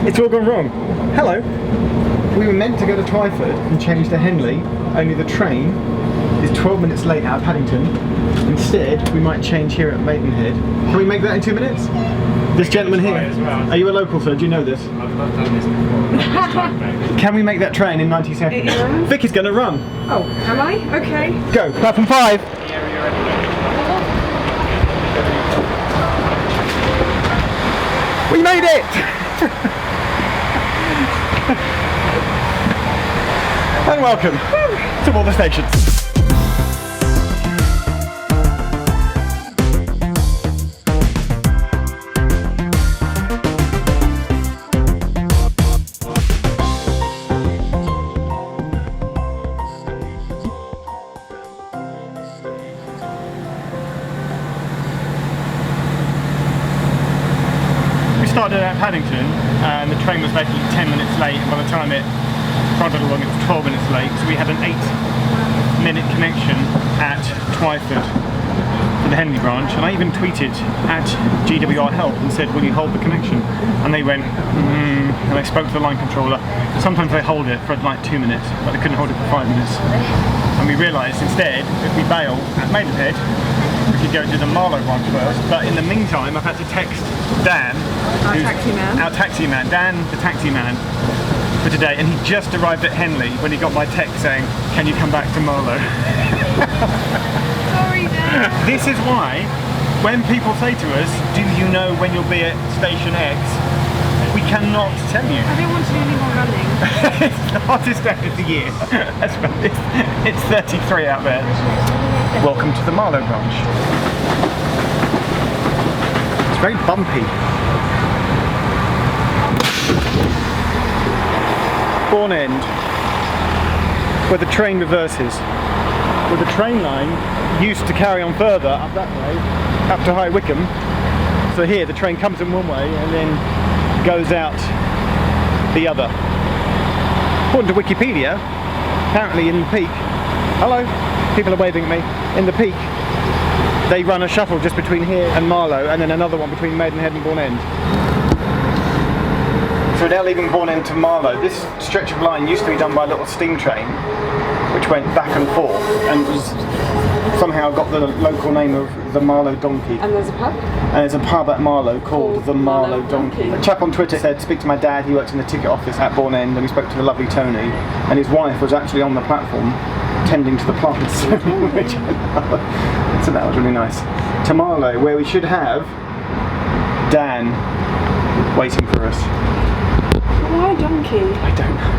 It's all gone wrong. Hello. We were meant to go to Twyford and change to Henley, only the train is 12 minutes late out of Paddington. Instead, we might change here at Maidenhead. Can we make that in 2 minutes? This gentleman here, are you a local, sir? Do you know this? I've not done this before. Can we make that train in 90 seconds? Vicky's going to run. Oh, am I? Okay. Go. Platform 5. We made it! And welcome to all the stations. We started at Paddington and the train was basically 10 minutes late, and by the time it trotted along it was 12 minutes late, so we had an 8-minute connection at Twyford for the Henley branch, and I even tweeted at GWR Help and said, will you hold the connection? And they went, and I spoke to the line controller. Sometimes they hold it for like 2 minutes, but they couldn't hold it for 5 minutes. And we realised instead, if we bail at Maidenhead, we could go to the Marlow branch first, but in the meantime I've had to text Dan, our taxi man, Dan the taxi man for today, and he just arrived at Henley when he got my text saying, can you come back to Marlow? Sorry, Dan. This is why when people say to us, do you know when you'll be at station X, we cannot tell you. I don't want to do any more running. It's the hottest day of the year. It's 33 out there. Welcome to the Marlow branch. It's very bumpy. Bourne End, where the train reverses. Where the train line used to carry on further up that way, up to High Wycombe. So here the train comes in one way and then goes out the other. According to Wikipedia, apparently in the peak, hello, people are waving at me, in the peak they run a shuttle just between here and Marlow, and then another one between Maidenhead and Bourne End. So we're now leaving Bourne End to Marlow. This stretch of line used to be done by a little steam train which went back and forth and was somehow got the local name of the Marlow Donkey. And there's a pub? And there's a pub at Marlow called the Marlow Donkey. A chap on Twitter said, speak to my dad, he works in the ticket office at Bourne End, and we spoke to the lovely Tony, and his wife was actually on the platform tending to the plants, which so that was really nice. To Marlow, where we should have Dan waiting for us. Why donkey? I don't know.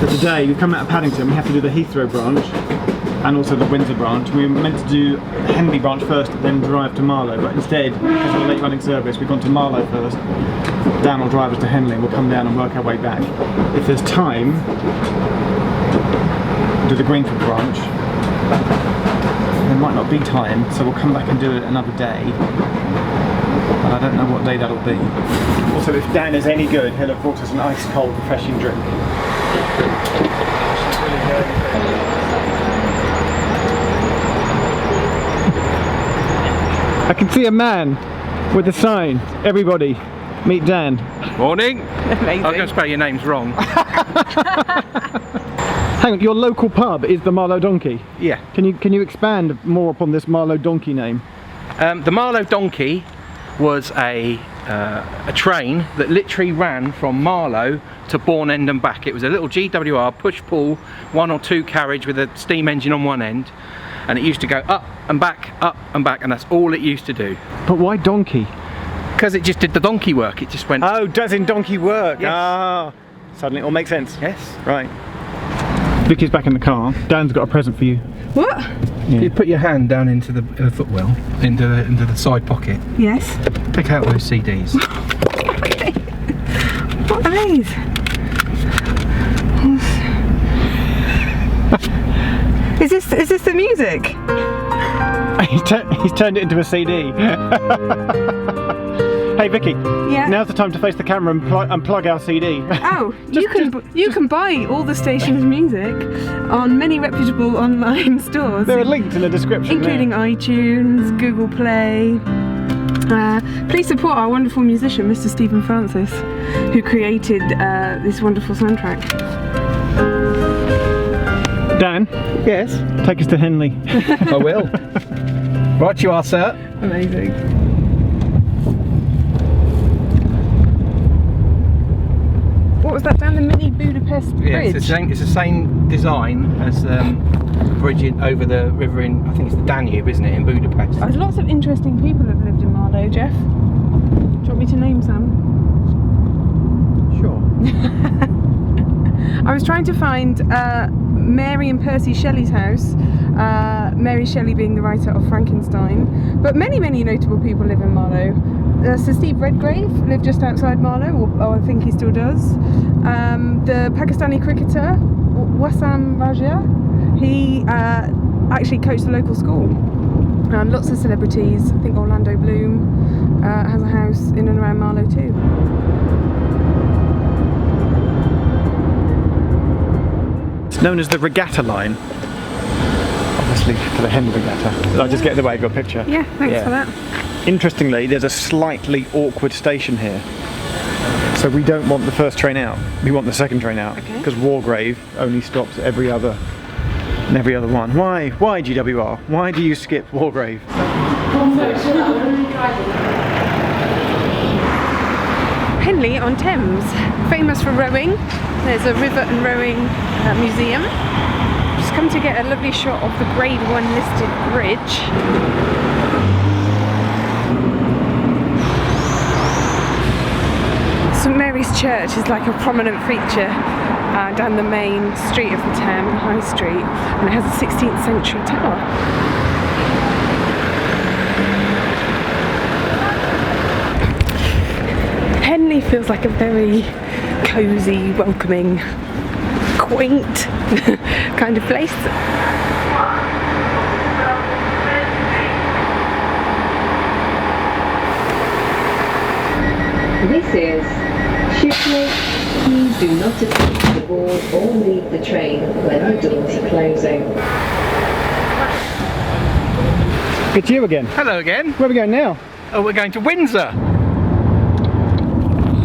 So today we come out of Paddington, we have to do the Heathrow branch and also the Windsor branch. We were meant to do the Henley branch first, then drive to Marlow, but instead, because of the late running service, we've gone to Marlow first. Dan will drive us to Henley and we'll come down and work our way back. If there's time, do the Greenfield branch. There might not be time, so we'll come back and do it another day. But I don't know what day that'll be. Also, if Dan is any good, he'll have brought us an ice cold refreshing drink. I can see a man with a sign. Everybody, meet Dan. Morning. Amazing. I was going to spell your names wrong. Hang on, your local pub is the Marlow Donkey? Yeah. Can you expand more upon this Marlow Donkey name? The Marlow Donkey was a train that literally ran from Marlow to Bourne End and back. It was a little GWR push-pull 1 or 2 carriage with a steam engine on one end, and it used to go up and back, and that's all it used to do. But why donkey? Because it just did the donkey work. It just went... Oh, does in donkey work? Yes. Ah, suddenly it all makes sense. Yes. Right. Vicky's back in the car. Dan's got a present for you. What? Yeah. You put your hand down into the footwell, into the side pocket. Yes. Pick out those CDs. Okay. What are these? Is this the music? He's turned it into a CD. Hey Vicky, Yeah. now's the time to face the camera and plug our CD. Oh, you can buy all the station's music on many reputable online stores. There are links in the description, including iTunes, Google Play, Please support our wonderful musician, Mr. Stephen Francis, who created this wonderful soundtrack. Dan? Yes? Take us to Henley. I will. Right you are, sir. Amazing. What was that, down the mini Budapest bridge? It's the same design as bridge over the river in, I think it's the Danube, isn't it, in Budapest? There's lots of interesting people have lived in Marlow, Jeff. Do you want me to name some? Sure. I was trying to find Mary and Percy Shelley's house, Mary Shelley being the writer of Frankenstein, but many notable people live in Marlow. Sir Steve Redgrave lived just outside Marlow, or I think he still does. The Pakistani cricketer Wassam Raja, he actually coached the local school. And lots of celebrities, I think Orlando Bloom has a house in and around Marlow too. It's known as the Regatta Line. Obviously for the Henley Regatta. Did I just get in the way of your picture? Yeah, thanks for that. Interestingly, there's a slightly awkward station here. So we don't want the first train out. We want the second train out. Because Wargrave only stops every other one. Why GWR? Why do you skip Wargrave? Henley-on-Thames, famous for rowing. There's a river and rowing museum. Just come to get a lovely shot of the Grade 1 listed bridge. St Mary's Church is like a prominent feature down the main street of the town, the High Street, and it has a 16th century tower. Henley feels like a very cosy, welcoming, quaint kind of place. This is shipmate. Please do not attempt to board or leave the train when the doors are closing. It's you again. Hello again. Where are we going now? Oh, we're going to Windsor.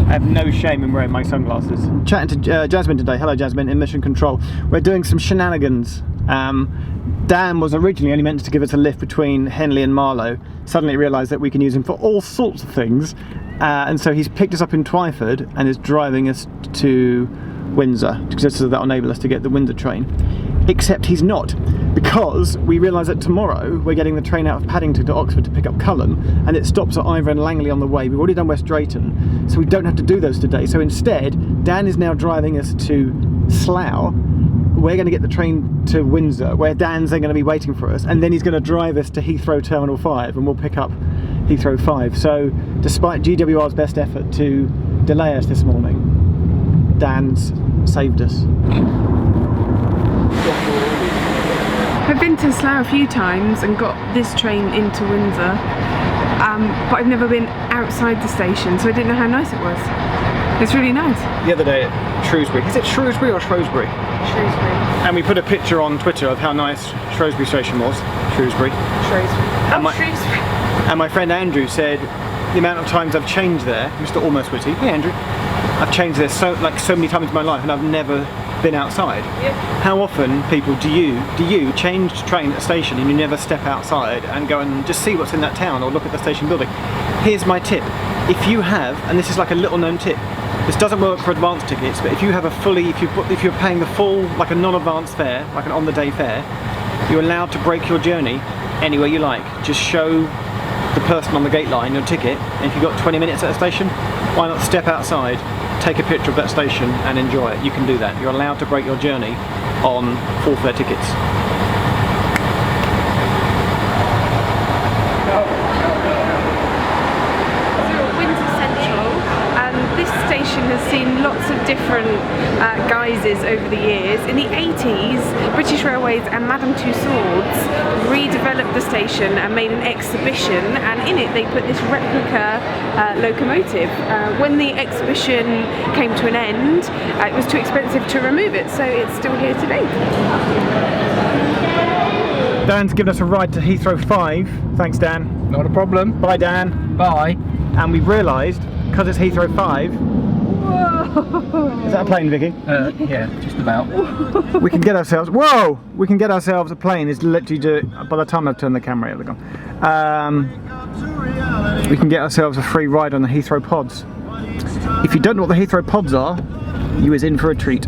I have no shame in wearing my sunglasses. Chatting to Jasmine today. Hello Jasmine, in Mission Control. We're doing some shenanigans. Dan was originally only meant to give us a lift between Henley and Marlow. Suddenly realised that we can use him for all sorts of things. And so he's picked us up in Twyford and is driving us to Windsor, just so that will enable us to get the Windsor train. Except he's not, because we realise that tomorrow we're getting the train out of Paddington to Oxford to pick up Cullen, and it stops at Ivor and Langley on the way. We've already done West Drayton, so we don't have to do those today. So instead, Dan is now driving us to Slough. We're going to get the train to Windsor, where Dan's then going to be waiting for us, and then he's going to drive us to Heathrow Terminal 5, and we'll pick up Heathrow 5. So despite GWR's best effort to delay us this morning, Dan's saved us. I've been to Slough a few times and got this train into Windsor, but I've never been outside the station, so I didn't know how nice it was. It's really nice. The other day at Shrewsbury, is it Shrewsbury or Shrewsbury? Shrewsbury. And we put a picture on Twitter of how nice Shrewsbury station was. Shrewsbury. Shrewsbury. And my friend Andrew said the amount of times I've changed there, Mr. Almost Witty, hey Andrew, I've changed there so many times in my life and I've never been outside. Yep. How often, people, do you change train at a station and you never step outside and go and just see what's in that town or look at the station building? Here's my tip. If you have, and this is like a little known tip, this doesn't work for advance tickets, but if you have if you're paying the full, like a non-advance fare, like an on-the-day fare, you're allowed to break your journey anywhere you like. Just show the person on the gate line your ticket, and if you've got 20 minutes at a station, why not step outside, take a picture of that station and enjoy it. You can do that. You're allowed to break your journey on full fare tickets. Has seen lots of different guises over the years. In the 80s, British Railways and Madame Tussauds redeveloped the station and made an exhibition, and in it they put this replica locomotive. When the exhibition came to an end, it was too expensive to remove it, so it's still here today. Dan's given us a ride to Heathrow 5. Thanks Dan. Not a problem. Bye, Dan. Bye. And we've realised, because it's Heathrow 5, Whoa! is that a plane, Vicky? Yeah, just about. We can get ourselves, whoa! We can get ourselves a plane, is literally, by the time I've turned the camera, they're gone. We can get ourselves a free ride on the Heathrow pods. If you don't know what the Heathrow pods are, you is in for a treat.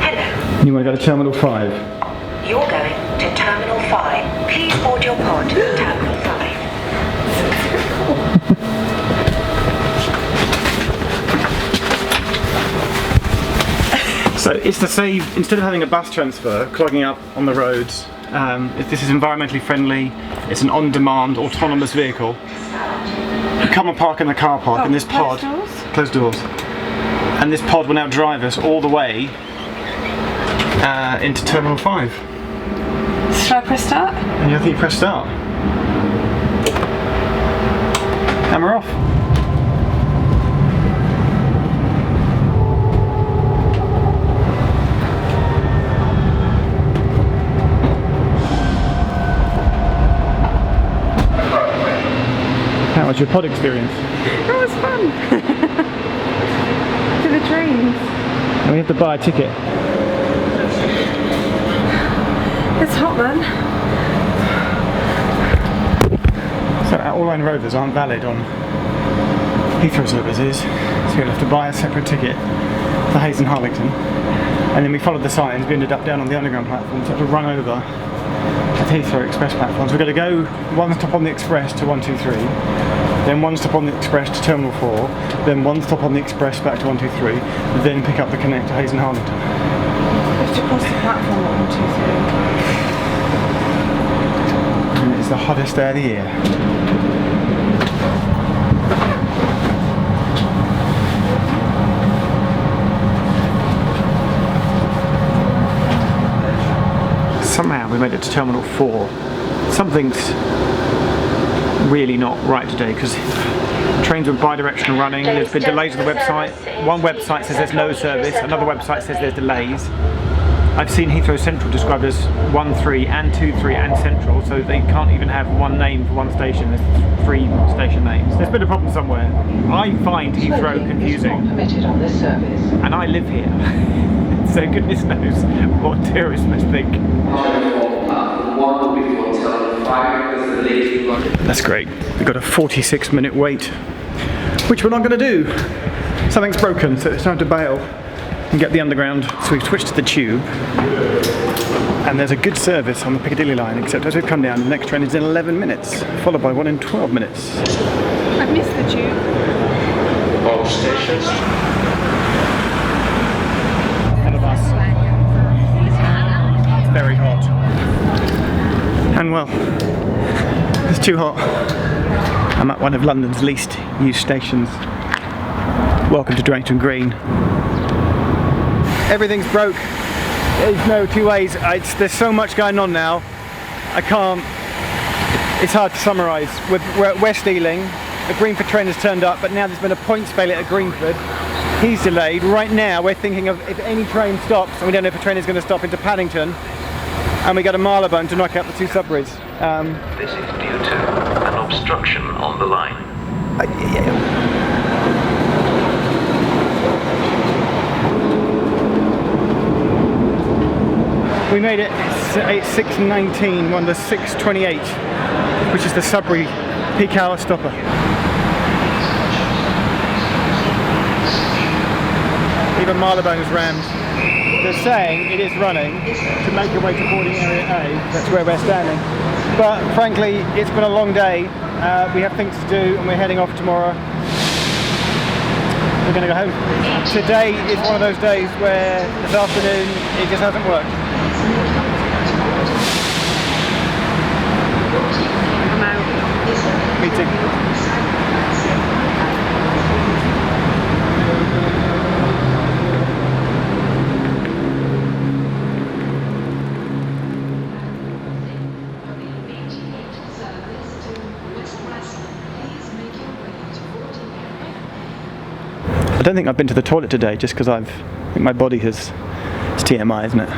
Hello. You want to go to Terminal 5? You're going to Terminal 5. Please board your pod, Terminal 5. So it's to save, instead of having a bus transfer clogging up on the roads, this is environmentally friendly, it's an on-demand autonomous vehicle. You come and park in the car park and this pod, closed doors, and this pod will now drive us all the way into Terminal 5. Should I press start? And I think you press start. And we're off. How was your pod experience? It was fun. To the trains. And we have to buy a ticket. It's hot, man. So our all-line rovers aren't valid on Heathrow services, so you'll have to buy a separate ticket for Hayes and Harlington. And then we followed the signs, we ended up down on the underground platform, so we had to run over at Heathrow Express platforms. We're going to go one stop on the Express to 123, then one stop on the Express to Terminal 4, then one stop on the Express back to 123, then pick up the Connect to Hayes and Harlington. We have to cross the platform at 123. And it's the hottest day of the year. Somehow we made it to Terminal 4. Something's really not right today because trains were bi-directional running, there's been delays on the website. One website says there's no service, another website says there's delays. I've seen Heathrow Central described as 1-3 and 2-3 and Central, so they can't even have one name for one station, there's 3 station names. There's been a problem somewhere. I find Heathrow confusing, Permitted on this service. and I live here. So goodness knows what tourists must think. That's great. We've got a 46-minute wait, which we're not going to do. Something's broken, so it's time to bail and get the underground. So we've switched to the tube, and there's a good service on the Piccadilly line, except as we've come down, the next train is in 11 minutes, followed by one in 12 minutes. I've missed the tube. All stations. Very hot. Hanwell. It's too hot. I'm at one of London's least used stations. Welcome to Drayton Green. Everything's broke. There's no two ways. There's so much going on now. I can't. It's hard to summarise. We're at West Ealing. The Greenford train has turned up, but now there's been a points failure at Greenford. He's delayed. Right now we're thinking of if any train stops, and we don't know if a train is going to stop into Paddington, and we go to Marylebone to knock out the 2 subbridges. This is due to an obstruction on the line. We made it at 6:19, on the 6:28, which is the Sudbury peak hour stopper. Even Marylebone is rammed. They're saying it is running to make your way to boarding area A. That's where we're standing. But frankly, it's been a long day. We have things to do, and we're heading off tomorrow. We're going to go home. Today is one of those days where this afternoon it just hasn't worked. I'm out. Me too. I don't think I've been to the toilet today just because I think my body has, it's TMI, isn't it?